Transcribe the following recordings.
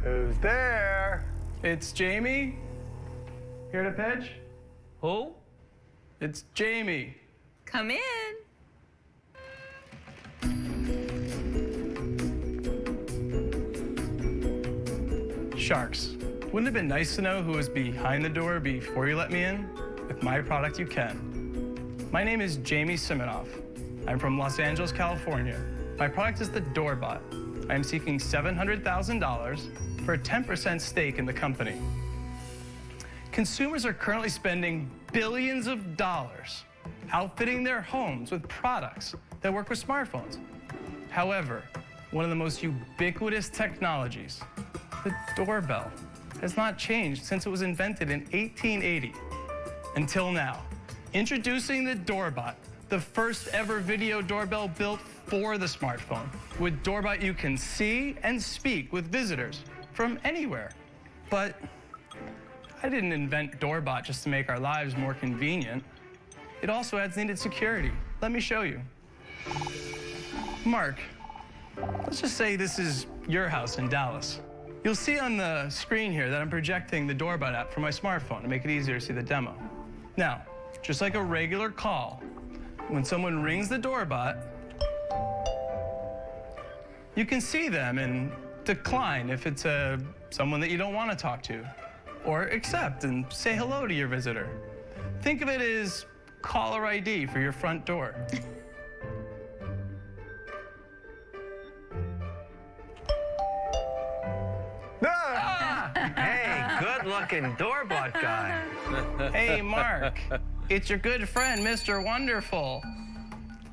Who's there? It's Jamie. Here to pitch? Who? It's Jamie. Come in. Sharks. Wouldn't it have been nice to know who was behind the door before you let me in? With my product, you can. My name is Jamie Siminoff. I'm from Los Angeles, California. My product is the Doorbot. I am seeking $700,000 for a 10% stake in the company. Consumers are currently spending billions of dollars outfitting their homes with products that work with smartphones. However, one of the most ubiquitous technologies, the doorbell, has not changed since it was invented in 1880 until now. Introducing the Doorbot, the first ever video doorbell built for the smartphone. With Doorbot, you can see and speak with visitors from anywhere. But I didn't invent Doorbot just to make our lives more convenient. It also adds needed security. Let me show you. Mark, let's just say this is your house in Dallas. You'll see on the screen here that I'm projecting the Doorbot app from my smartphone to make it easier to see the demo. Now, just like a regular call, when someone rings the Doorbot, you can see them and decline if it's someone that you don't want to talk to, or accept and say hello to your visitor. Think of it as caller ID for your front door. Hey, good-looking Doorbot guy. Hey, Mark, it's your good friend, Mr. Wonderful.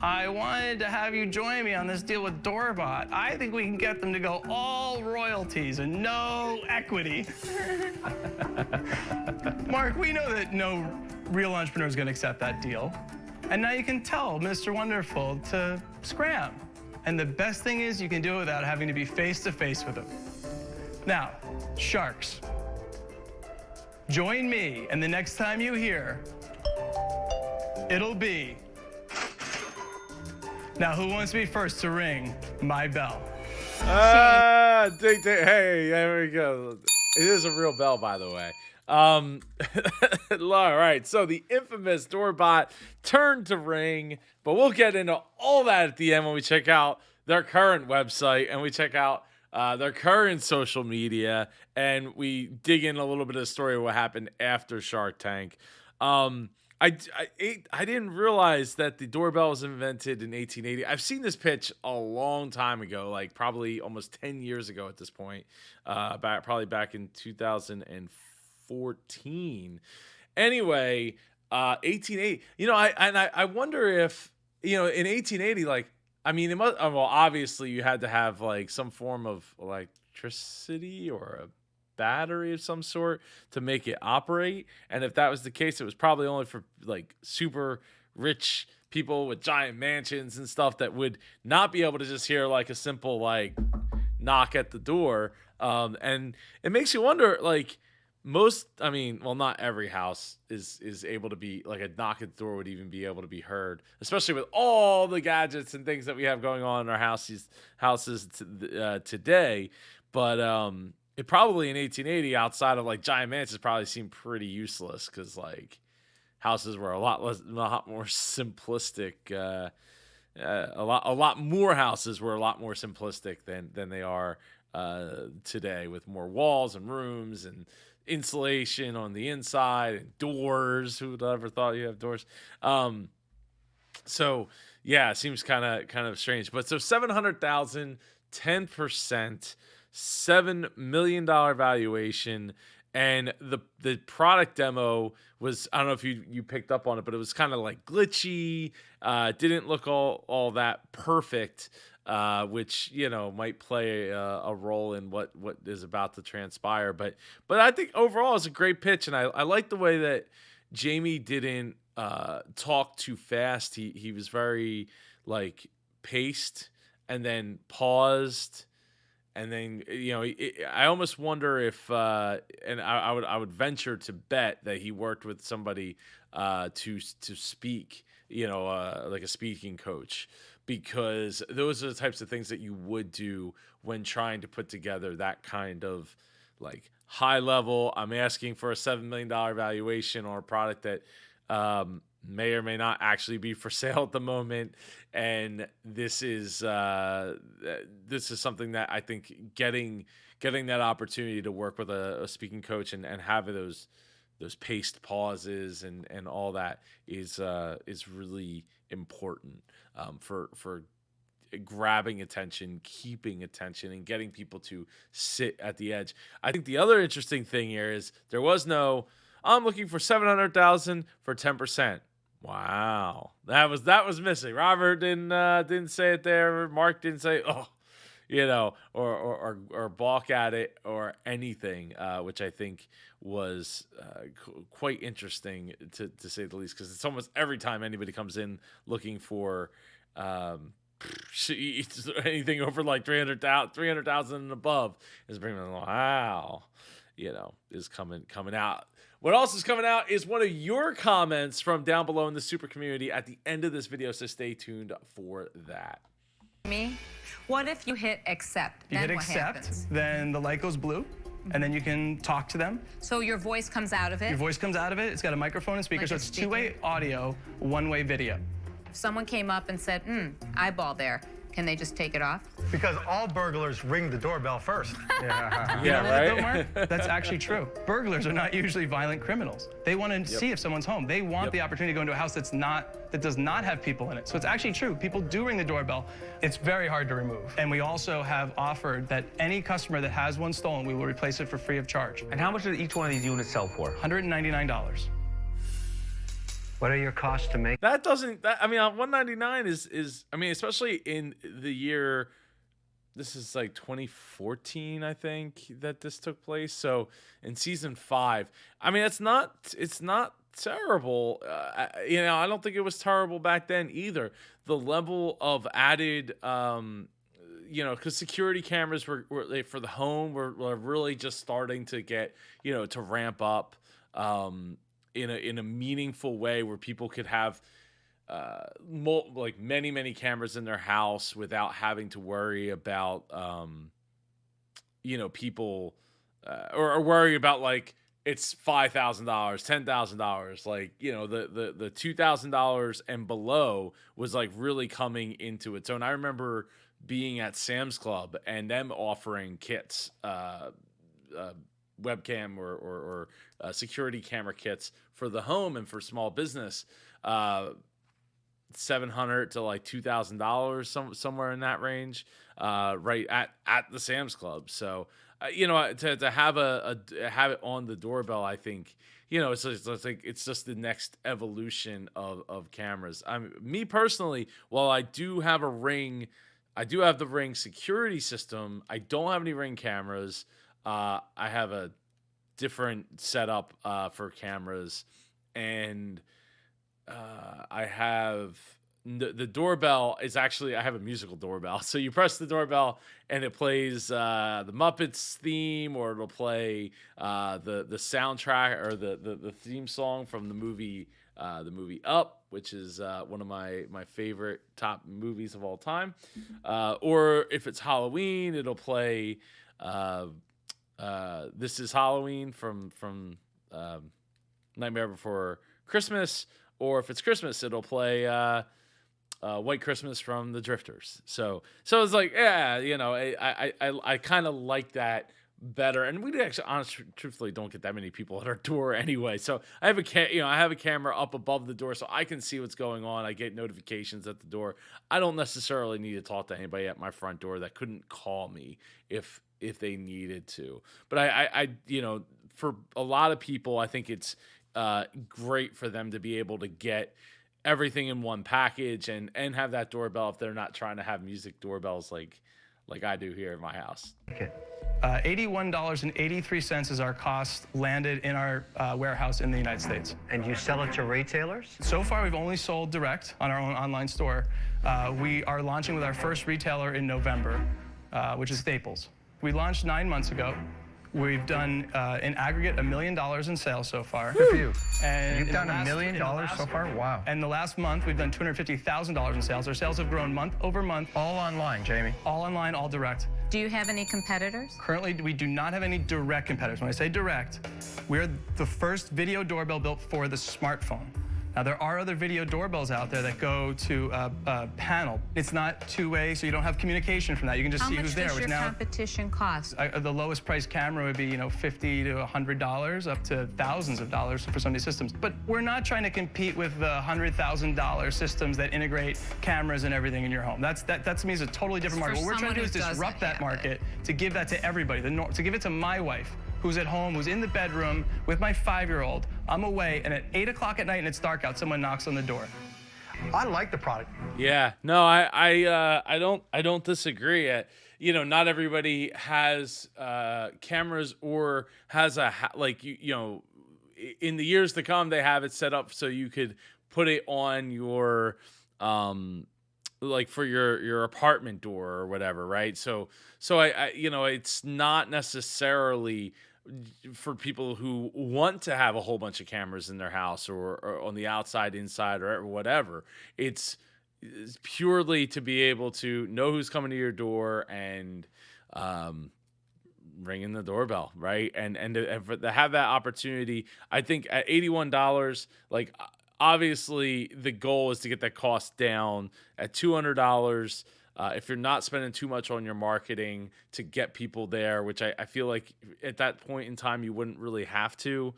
I wanted to have you join me on this deal with Doorbot. I think we can get them to go all royalties and no equity. Mark, we know that no real entrepreneur is going to accept that deal. And now you can tell Mr. Wonderful to scram. And the best thing is you can do it without having to be face-to-face with him. Now, sharks, join me, and the next time you hear, it'll be... Now, who wants to be first to ring my bell? Ding, ding. Hey, there we go. It is a real bell, by the way. All right, so the infamous Doorbot turned to ring, but we'll get into all that at the end when we check out their current website and we check out their current social media, and we dig in a little bit of the story of what happened after Shark Tank. I didn't realize that the doorbell was invented in 1880. I've seen this pitch a long time ago, like probably almost 10 years ago at this point, probably back in 2014. Anyway, 1880. I wonder if, in 1880, like, I mean, it must. Well, obviously, you had to have like some form of electricity or a battery of some sort to make it operate. And if that was the case, it was probably only for like super rich people with giant mansions and stuff that would not be able to just hear like a simple like knock at the door. And it makes you wonder, like, not every house is able to be like a knock at the door would even be able to be heard, especially with all the gadgets and things that we have going on in our houses today. But it probably in 1880, outside of like giant mansions, probably seemed pretty useless because like houses were a lot more simplistic. A lot more houses were a lot more simplistic than they are today, with more walls and rooms and insulation on the inside and doors. Who would ever thought you have doors? So yeah, it seems kind of strange. But so 700,000, 10%, $7 million valuation, and the product demo was, I don't know if you picked up on it, but it was kind of like glitchy. Didn't look all that perfect. Which might play a role in what is about to transpire, but I think overall it's a great pitch, and I like the way that Jamie didn't talk too fast. He was very like paced, and then paused, and then I almost wonder if and I would venture to bet that he worked with somebody to speak, like a speaking coach. because those are the types of things that you would do when trying to put together that kind of like high level. I'm asking for a $7 million valuation on a product that may or may not actually be for sale at the moment. And this is something that I think getting that opportunity to work with a speaking coach and having those paced pauses and all that is really important for grabbing attention, keeping attention, and getting people to sit at the edge. I think the other interesting thing here is there was no, I'm looking for 700,000 for 10%. Wow, that was missing. Robert didn't say it there. Mark didn't say, or balk at it or anything, which I think was quite interesting to say the least, because it's almost every time anybody comes in looking for anything over like 300,000 and above is bringing them, wow, is coming out. What else is coming out is one of your comments from down below in the super community at the end of this video, so stay tuned for that. What if you hit accept? You then hit what accept, happens? then the light goes blue, and then you can talk to them. So your voice comes out of it? Your voice comes out of it. It's got a microphone and speaker, Like so a it's speaker. two-way audio, one-way video. If someone came up and said, eyeball there, can they just take it off? Because all burglars ring the doorbell first. You know that, though, Mark? That's actually true. Burglars are not usually violent criminals. They want to see if someone's home. They want the opportunity to go into a house that does not have people in it. So it's actually true. People do ring the doorbell. It's very hard to remove. And we also have offered that any customer that has one stolen, we will replace it for free of charge. And how much do each one of these units sell for? $199. What are your costs to make? That doesn't. I mean, 199 is. I mean, especially in the year. This is like 2014, I think, that this took place. So in season 5, I mean, it's not terrible. I don't think it was terrible back then either. The level of added, because security cameras were for the home were really just starting to get, to ramp up. In a meaningful way where people could have many cameras in their house without having to worry about people or worry about like it's $5,000, $10,000, like the $2,000 and below was like really coming into its own. I remember being at Sam's Club and them offering kits, webcam or security camera kits for the home and for small business, $700 to like $2,000, somewhere in that range, right at the Sam's Club. So to have have it on the doorbell, I think it's just the next evolution of cameras. Me personally, while I do have a Ring, I do have the Ring security system. I don't have any Ring cameras. I have a different setup for cameras, and I have the doorbell is actually, I have a musical doorbell. So you press the doorbell and it plays the Muppets theme, or it'll play the soundtrack or the theme song from the movie Up, which is one of my favorite top movies of all time. Or if it's Halloween, it'll play This Is Halloween from Nightmare Before Christmas, or if it's Christmas, it'll play White Christmas from the Drifters. So it's like, I kind of like that better. And we actually, truthfully, don't get that many people at our door anyway. So I have a camera up above the door, so I can see what's going on. I get notifications at the door. I don't necessarily need to talk to anybody at my front door that couldn't call me if they needed to. But I for a lot of people, I think it's great for them to be able to get everything in one package and have that doorbell if they're not trying to have music doorbells like I do here in my house. Okay. $81.83 is our cost landed in our warehouse in the United States. And you sell it to retailers? So far, we've only sold direct on our own online store. We are launching with our first retailer in November, which is Staples. We launched 9 months ago. We've done, in aggregate, $1 million in sales so far. Good for you. And You've in the done $1 last- million in the last- so far? Wow. And the last month, we've done $250,000 in sales. Our sales have grown month over month. All online, Jamie. All online, all direct. Do you have any competitors? Currently, we do not have any direct competitors. When I say direct, we're the first video doorbell built for the smartphone. Now, there are other video doorbells out there that go to a panel. It's not two-way, so you don't have communication from that. You can just How see much who's there. does Which your now, competition cost? the lowest price camera would be, $50 to $100, up to thousands of dollars for some of these systems. But we're not trying to compete with the $100,000 systems that integrate cameras and everything in your home. That to me is a totally different For market. What we're trying to do is someone who disrupt doesn't that have market to give that to everybody. To give it to my wife, who's at home, who's in the bedroom with my 5-year-old. I'm away, and at 8 o'clock at night and it's dark out, someone knocks on the door. I like the product. Yeah, no, I don't disagree. Not everybody has cameras or has in the years to come, they have it set up so you could put it on your like for your apartment door or whatever, right? So I it's not necessarily for people who want to have a whole bunch of cameras in their house or on the outside, inside, or whatever. It's purely to be able to know who's coming to your door and ringing the doorbell, right? And to have that opportunity, I think at $81, like obviously the goal is to get that cost down at $200. If you're not spending too much on your marketing to get people there, which I feel like at that point in time you wouldn't really have to,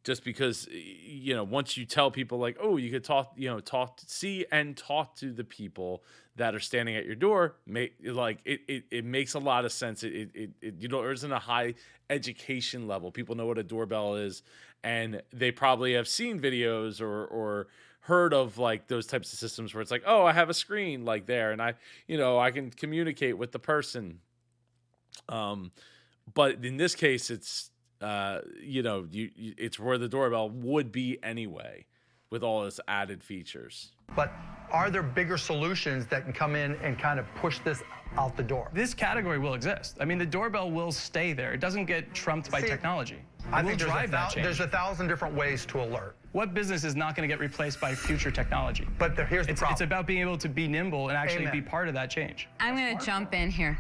just because once you tell people like, oh, you could see and talk to the people that are standing at your door, it makes a lot of sense. There isn't a high education level. People know what a doorbell is, and they probably have seen videos or heard of like those types of systems where it's like, oh, I have a screen like there and I can communicate with the person. But in this case, it's it's where the doorbell would be anyway with all its added features. But are there bigger solutions that can come in and kind of push this out the door? This category will exist. I mean, the doorbell will stay there. It doesn't get trumped by technology. I It think will drive that change. there's 1,000 different ways to alert. What business is not going to get replaced by future technology? But here's the problem. It's about being able to be nimble and actually Amen. be part of that change. I'm going to jump in here.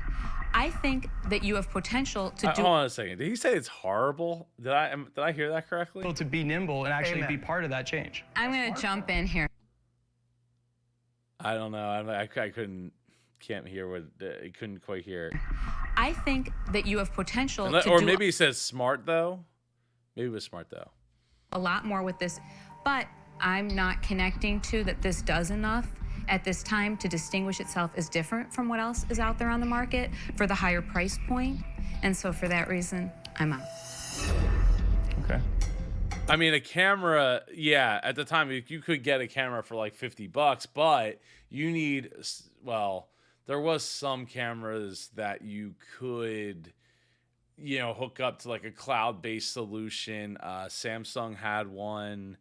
I think that you have potential to do. Hold on a second. Did he say it's horrible? Did I hear that correctly? Able to be nimble and actually Amen. be part of that change. I'm going to jump in here. I don't know. I can't hear what I couldn't quite hear it. I think that you have potential to Or do maybe he says smart though. Maybe it was smart though. a lot more with this, but I'm not connecting to that this does enough at this time to distinguish itself as different from what else is out there on the market for the higher price point. And so for that reason, I'm out. Okay. I mean, a camera, yeah, at the time you could get a camera for like $50, but you need, well, there was some cameras that you could, hook up to like a cloud-based solution. Samsung had one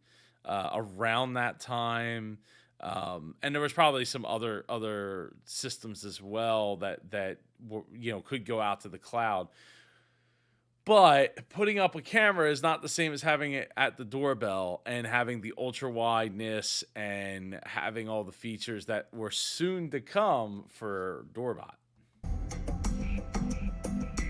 around that time. And there was probably some other systems as well that were, could go out to the cloud. But putting up a camera is not the same as having it at the doorbell and having the ultra wideness and having all the features that were soon to come for Doorbot.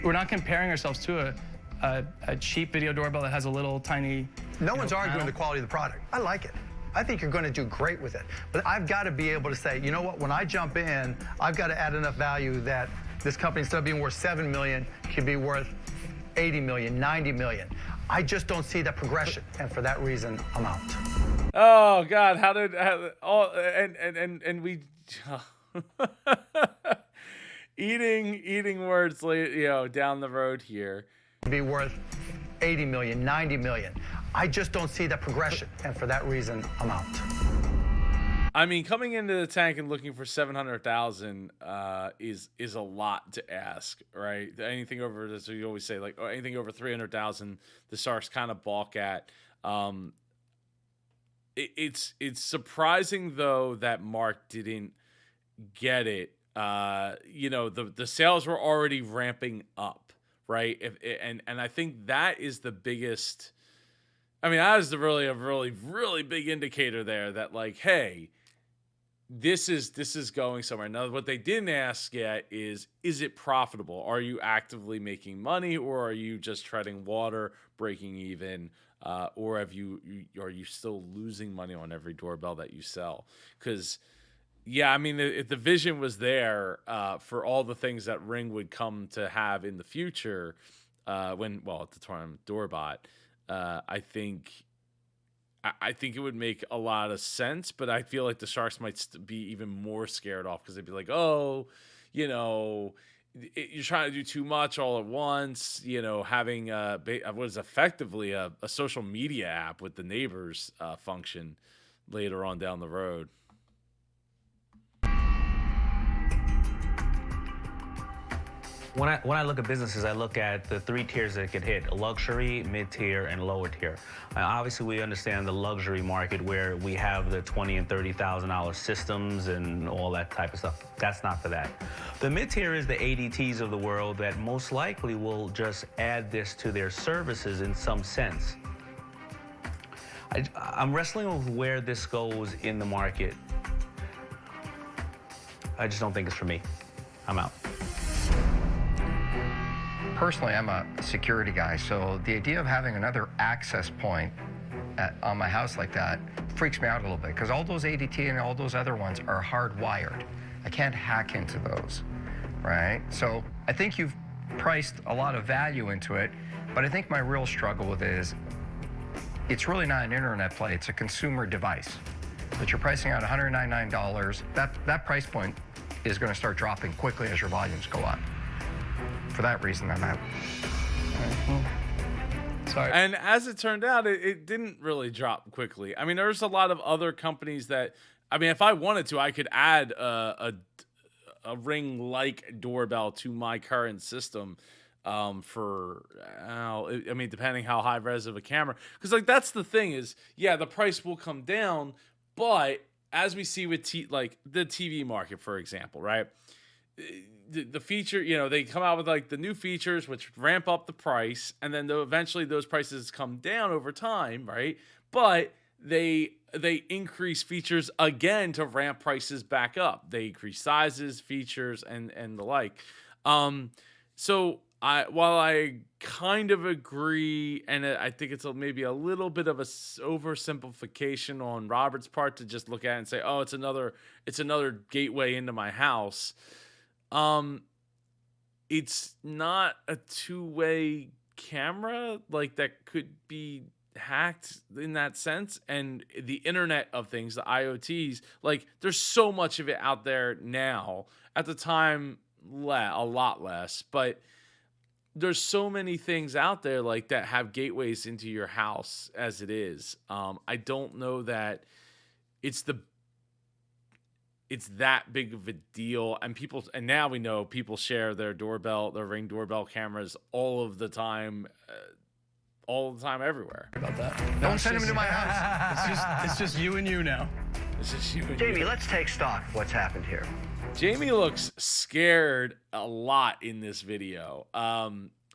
We're not comparing ourselves to a cheap video doorbell that has a little tiny. No one's arguing panel. the quality of the product. I like it. I think you're going to do great with it. But I've got to be able to say, you know what, when I jump in, I've got to add enough value that this company, instead of being worth $7 million, can be worth 80 million, 90 million. I just don't see that progression. And for that reason, I'm out. Oh God, we eating words, down the road here. Be worth 80 million, 90 million. I just don't see that progression. And for that reason, I'm out. I mean, coming into the tank and looking for 700,000 is a lot to ask, right? Anything over, as we always say, like anything over 300,000, the Sharks kind of balk at. It's surprising though that Mark didn't get it. The sales were already ramping up right? And I think that is the biggest. I mean, that is the really big indicator there that like, hey, this is going somewhere. Now, what they didn't ask yet is it profitable? Are you actively making money, or are you just treading water, breaking even, or are you still losing money on every doorbell that you sell? Because yeah, I mean, if the vision was there for all the things that Ring would come to have in the future, at the time, Doorbot, I think it would make a lot of sense, but I feel like the Sharks might be even more scared off because they'd be like, oh, you're trying to do too much all at once, having what is effectively a social media app with the neighbors function later on down the road. When I look at businesses, I look at the 3 tiers that it could hit: luxury, mid-tier, and lower tier. Obviously, we understand the luxury market where we have the $20,000 and $30,000 systems and all that type of stuff. That's not for that. The mid-tier is the ADTs of the world that most likely will just add this to their services in some sense. I'm wrestling with where this goes in the market. I just don't think it's for me. I'm out. Personally, I'm a security guy, so the idea of having another access point on my house like that freaks me out a little bit, because all those ADT and all those other ones are hardwired. I can't hack into those, right? So I think you've priced a lot of value into it, but I think my real struggle with it is it's really not an internet play, it's a consumer device. But you're pricing out $199, that price point is going to start dropping quickly as your volumes go up. For that reason, I'm out. Sorry. And as it turned out, it didn't really drop quickly. I mean, there's a lot of other companies that, I mean, if I wanted to, I could add a Ring-like doorbell to my current system depending how high res of a camera. Because, like, that's the thing is, yeah, the price will come down, but as we see with the TV market, for example, right? The feature, they come out with like the new features, which ramp up the price, and then eventually those prices come down over time, right? But they increase features again to ramp prices back up. They increase sizes, features, and the like. So while I kind of agree, and I think it's maybe a little bit of a oversimplification on Robert's part to just look at it and say, oh, it's another gateway into my house. It's not a two-way camera like that could be hacked in that sense. And the Internet of Things, the IoTs, like there's so much of it out there now. At the time, a lot less, but there's so many things out there like that have gateways into your house as it is. I don't know that it's that big of a deal, and now we know people share their Ring doorbell cameras all the time everywhere. About that. Don't send him to my house. It's just you and you now. It's just you and Jamie, you. let's take stock of what's happened here. Jamie looks scared a lot in this video. I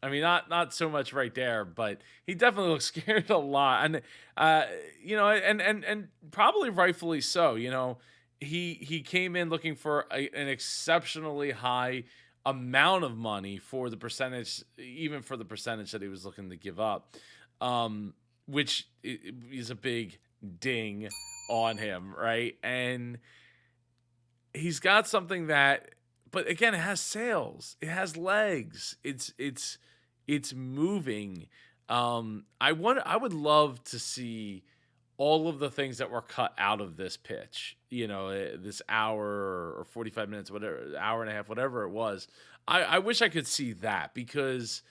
mean, not so much right there, but he definitely looks scared a lot, and and probably rightfully so. He came in looking for an exceptionally high amount of money for the percentage, even for the percentage that he was looking to give up, which is a big ding on him, right? And he's got something that, but again, it has sails, it has legs, it's moving. I would love to see all of the things that were cut out of this pitch, this hour or 45 minutes, whatever, hour and a half, whatever it was. I wish I could see that, because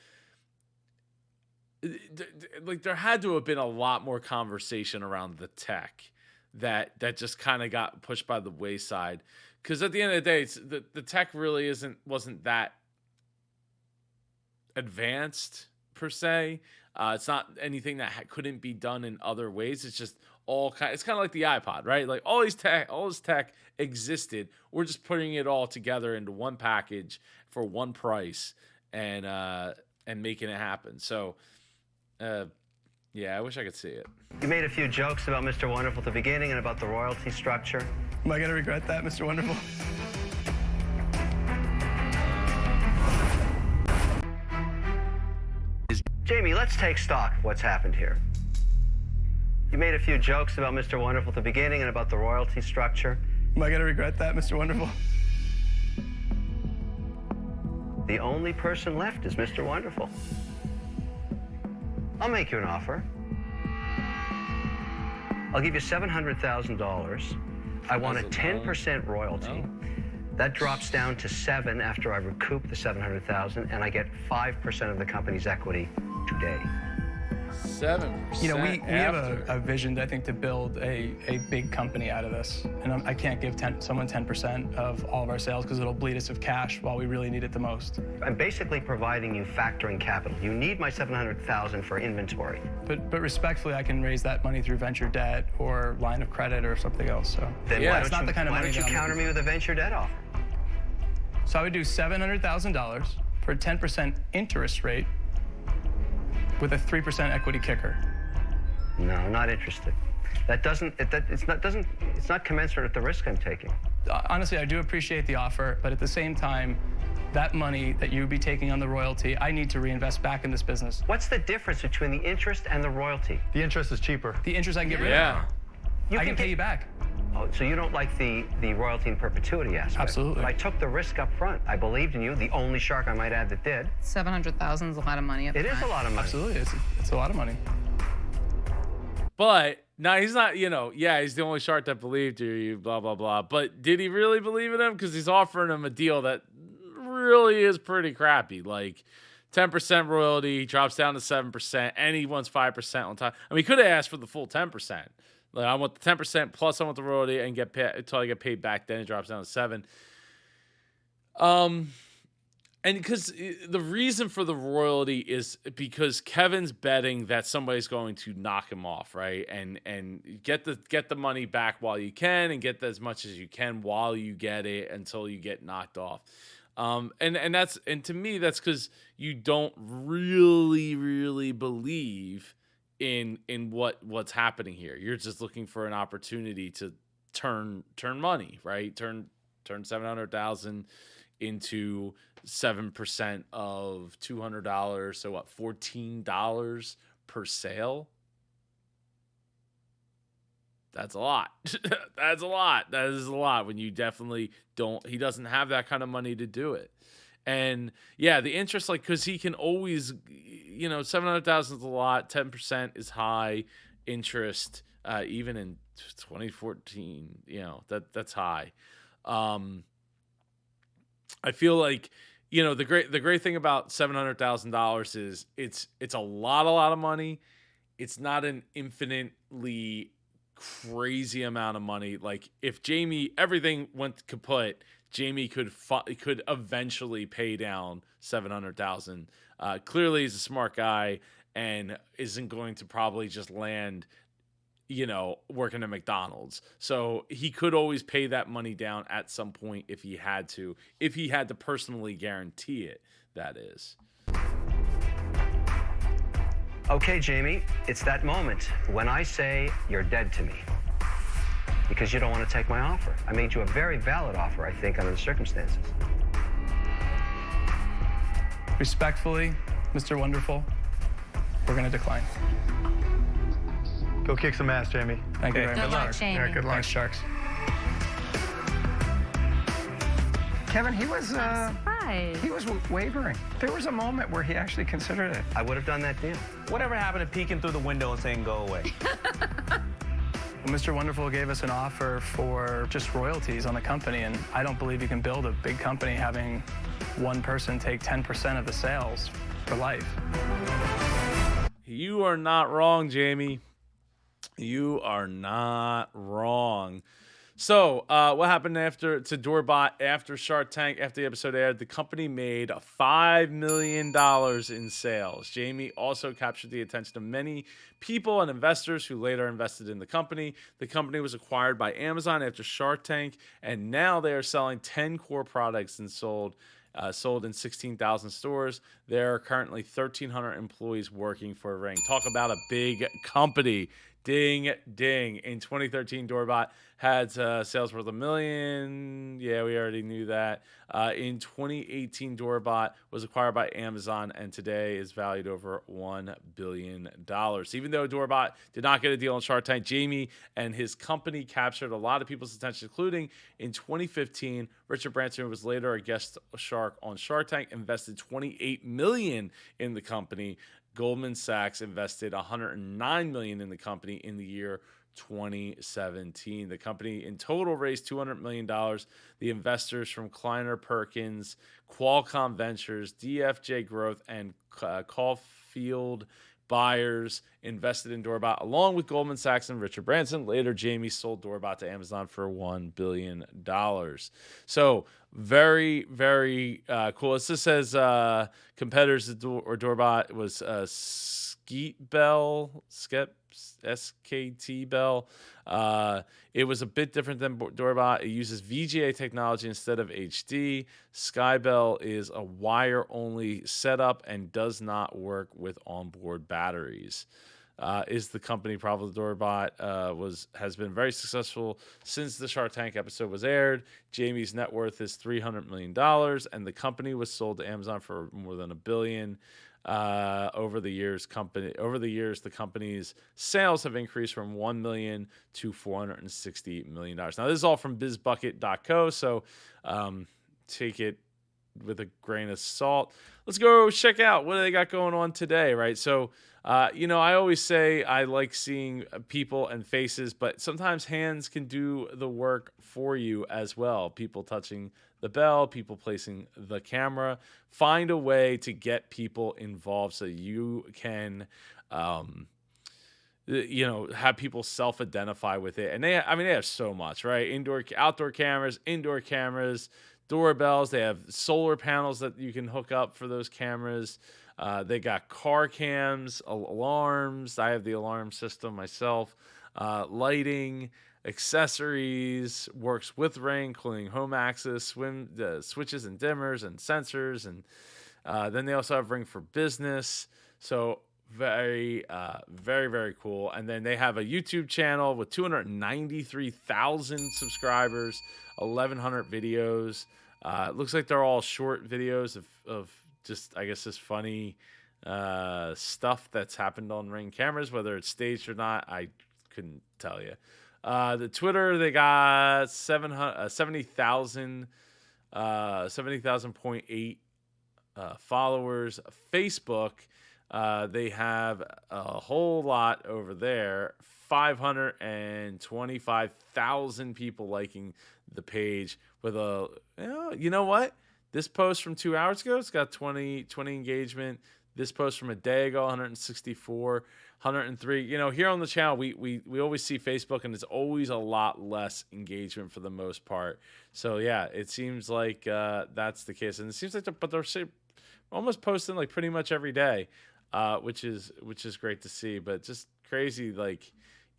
there had to have been a lot more conversation around the tech that just kind of got pushed by the wayside. Because at the end of the day, the tech really wasn't that advanced per se. It's not anything that couldn't be done in other ways. It's just it's kind of like the iPod, right? Like all this tech existed. We're just putting it all together into one package for one price, and making it happen. So, yeah, I wish I could see it. You made a few jokes about Mr. Wonderful at the beginning and about the royalty structure. Am I going to regret that, Mr. Wonderful? Jamie, let's take stock of what's happened here. You made a few jokes about Mr. Wonderful at the beginning and about the royalty structure. Am I going to regret that, Mr. Wonderful? The only person left is Mr. Wonderful. I'll make you an offer. I'll give you $700,000. I want a 10% royalty. That drops down to 7 after I recoup the $700,000, and I get 5% of the company's equity today. 7%. You know, we have a vision, I think, to build a big company out of this. And I can't give someone 10% of all of our sales because it'll bleed us of cash while we really need it the most. I'm basically providing you factoring capital. You need my $700,000 for inventory. But respectfully, I can raise that money through venture debt or line of credit or something else. So Then Yeah, why it's don't not you, the kind of why money don't you that I'm counter looking me with a venture debt offer? So I would do $700,000 for a 10% interest rate with a 3% equity kicker. No, not interested. That doesn't, it's not commensurate with the risk I'm taking. Honestly, I do appreciate the offer, but at the same time, that money that you would be taking on the royalty, I need to reinvest back in this business. What's the difference between the interest and the royalty? The interest is cheaper. The interest I can get rid Yeah. of. I can pay you back. Oh, so you don't like the royalty in perpetuity aspect? Absolutely. But I took the risk up front. I believed in you, the only shark I might add that did. 700,000 is a lot of money. It is a lot of money. Absolutely, it's a lot of money. But no, he's not, yeah, he's the only shark that believed you, blah, blah, blah. But did he really believe in him? Because he's offering him a deal that really is pretty crappy. Like 10% royalty, drops down to 7%, and he wants 5% on top. I mean, he could have asked for the full 10%. Like, I want the 10% plus I want the royalty and get paid until I get paid back. Then it drops down to 7. And because the reason for the royalty is because Kevin's betting that somebody's going to knock him off, right? And get the money back while you can, and get as much as you can while you get it until you get knocked off. And to me that's because you don't really believe in what's happening here. You're just looking for an opportunity to turn money, right? Turn 700,000 into 7% of $200. So what, $14 per sale? That's a lot. That's a lot. That is a lot when you definitely don't, he doesn't have that kind of money to do it. And yeah, the interest, like, because he can always, 700,000 is a lot, 10% is high interest, even in 2014, that's high. I feel like, the great thing about $700,000 is it's a lot of money. It's not an infinitely crazy amount of money. Like if everything went kaput, Jamie could eventually pay down 700,000. Clearly, he's a smart guy and isn't going to probably just land, working at McDonald's. So he could always pay that money down at some point if he had to personally guarantee it. That is. Okay, Jamie, it's that moment when I say you're dead to me. Because you don't want to take my offer. I made you a very valid offer, I think, under the circumstances. Respectfully, Mr. Wonderful, we're going to decline. Go kick some ass, Jamie. Thank you very Good much. luck, Jamie. Yeah, good luck. Thanks, Sharks. Kevin, he was Surprise. wavering. There was a moment where he actually considered it. I would have done that deal. Whatever happened to peeking through the window and saying, go away? Well, Mr. Wonderful gave us an offer for just royalties on the company, and I don't believe you can build a big company having one person take 10% of the sales for life. You are not wrong, Jamie. You are not wrong. So, what happened to Doorbot after Shark Tank, after the episode aired? The company made $5 million in sales. Jamie also captured the attention of many people and investors who later invested in the company. The company was acquired by Amazon after Shark Tank, and now they are selling 10 core products and sold sold in 16,000 stores. There are currently 1,300 employees working for Ring. Talk about a big company. Ding, ding. In 2013, Doorbot had sales worth $1 million. Yeah, we already knew that. In 2018, Doorbot was acquired by Amazon and today is valued over $1 billion. Even though Doorbot did not get a deal on Shark Tank, Jamie and his company captured a lot of people's attention, including in 2015, Richard Branson, who was later a guest shark on Shark Tank, invested $28 million in the company. Goldman Sachs invested $109 million in the company in the year 2017. The company in total raised $200 million. The investors from Kleiner Perkins, Qualcomm Ventures, DFJ Growth, and Caulfield buyers invested in Doorbot, along with Goldman Sachs and Richard Branson. Later, Jamie sold Doorbot to Amazon for $1 billion. So very, very cool. It just says competitors to Doorbot was SKT Bell. It was a bit different than Doorbot. It uses VGA technology instead of HD. Skybell is a wire-only setup and does not work with onboard batteries. Is the company probably Doorbot has been very successful since the Shark Tank episode was aired. Jamie's net worth is $300 million, and the company was sold to Amazon for more than $1 billion. Over the years, the company's sales have increased from $1 million to $460 million. Now, this is all from bizbucket.co, so take it with a grain of salt. Let's go check out what they got going on today, right? So, I always say I like seeing people and faces, but sometimes hands can do the work for you as well. People touching the bell, people placing the camera. Find a way to get people involved so you can, have people self-identify with it. And they have so much, right? Outdoor cameras, indoor cameras, doorbells. They have solar panels that you can hook up for those cameras. They got car cams, alarms. I have the alarm system myself. Lighting, accessories, works with Ring, including home access, switches and dimmers and sensors. And then they also have Ring for Business. So very, very, very cool. And then they have a YouTube channel with 293,000 subscribers, 1,100 videos. It looks like they're all short videos of just, I guess, this funny stuff that's happened on Ring cameras, whether it's staged or not. I couldn't tell you. The Twitter, they got 70,000.8 followers. Facebook, they have a whole lot over there. 525,000 people liking the page with you know what? This post from 2 hours ago, it's got 20 engagement. This post from a day ago, 164, 103. Here on the channel, we always see Facebook, and it's always a lot less engagement for the most part. So yeah, it seems like that's the case, and it seems like they're almost posting like pretty much every day, which is great to see. But just crazy, like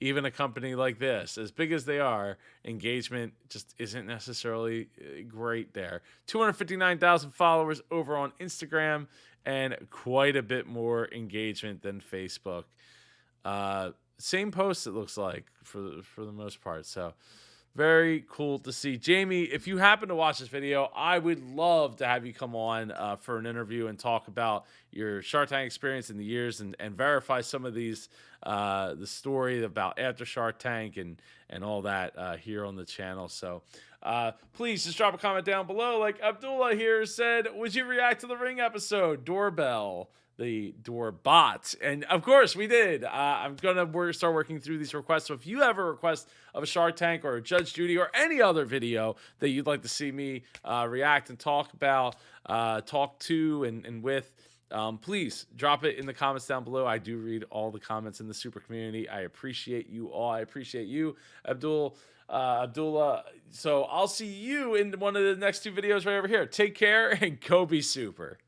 even a company like this, as big as they are, engagement just isn't necessarily great there. 259,000 followers over on Instagram and quite a bit more engagement than Facebook. Same posts, it looks like, for the most part. So very cool to see. Jamie, if you happen to watch this video, I would love to have you come on for an interview and talk about your Shark Tank experience in the years and verify some of these, the story about after Shark Tank and all that here on the channel. So please just drop a comment down below. Like Abdullah here said, would you react to the Ring episode? Doorbell. The Doorbot. And of course we did. I'm going to start working through these requests. So if you have a request of a Shark Tank or a Judge Judy or any other video that you'd like to see me react and talk about, talk to and with, please drop it in the comments down below. I do read all the comments in the super community. I appreciate you all. I appreciate you, Abdullah. So I'll see you in one of the next two videos right over here. Take care and go be super.